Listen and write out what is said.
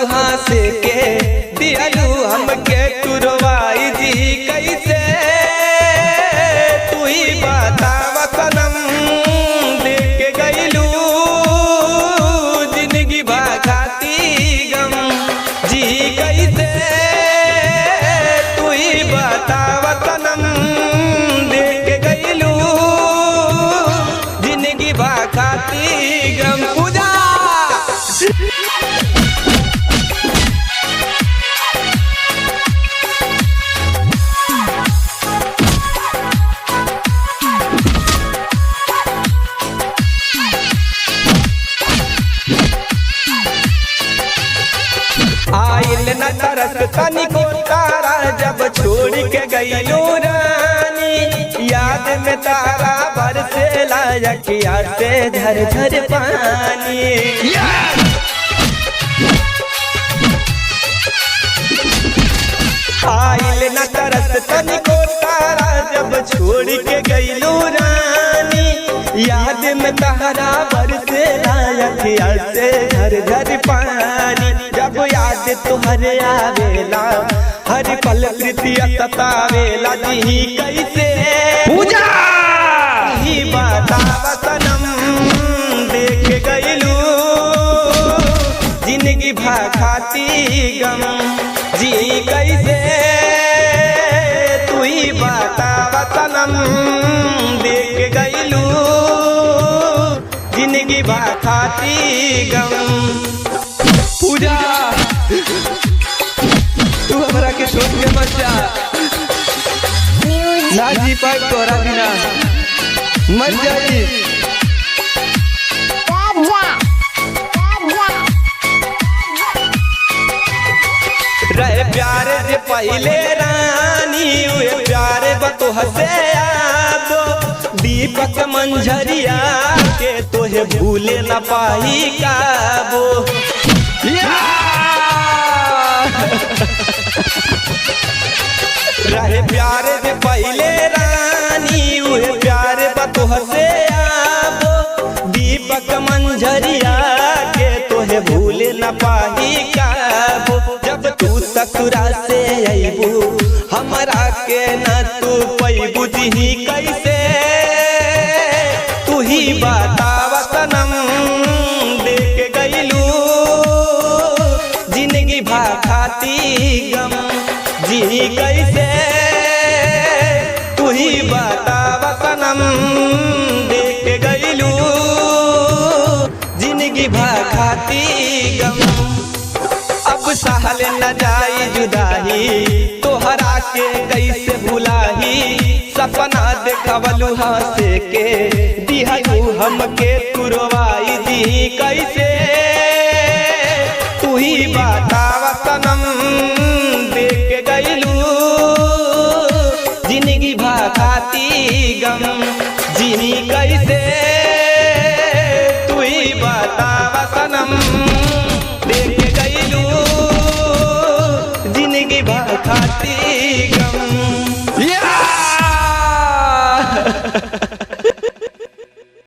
खवलू हंस के दिहलू हमके तुरवाई जी कैसे तू ही बताव सनम देके गईलू जिंदगी भागाती गम जी कैसे तू ही बताव सनम देके गईलू जिंदगी भागाती गम। पूजा आइल न तरस तनिको तारा जब छोड़ के गईलू रानी याद में तारा बरसे लायकिया से झर झर पानी। आइल न तरस तनिको तारा जब छोड़ के गईलू रानी याद में तारा बरसे लायकिया से झर झर पानी। जब याद तुम्हारे आवेला हर पल प्रीतिया सतावेला जी कैसे पूजा ही बताव सनम देख गईलू जिंदगी भागाती गम जी कैसे तू ही बताव सनम देख गईलू जिंदगी भागाती गम। पूजा तू हमरा के छोड़ के मत जा ना जी पाए तोरा बिना मत जाई। रहे प्यार जे पहले रानी हुए प्यार बतो हसे यादो दीपक मंझरिया के तोहे भूले न पाई काबो। रहे प्यार जे पहले रानी हुए प्यार बतो हसे आबो दीपक मंझरिया के तोहे भूले न पाही काबो। जब तू ससुरा से अइबू हमरा के न तू पैबू जी कैसे तू ही बताव सनम देके गईलू जिंदगी भागाती गम जी कैसे तू ही बताव सनम देके गईलू जिंदगी भागाती गम। अब सहल न जाई जुदाई तोहरा के कैसे भुलाही सपना देखवलू हंस के दिहलू हमके तुरवाई दी कैसे तू ही बताव सनम देके गईलू जिंदगी भागाती गम जी कैसे तू ही बताव सनम देके गईलू जिंदगी भागाती गम।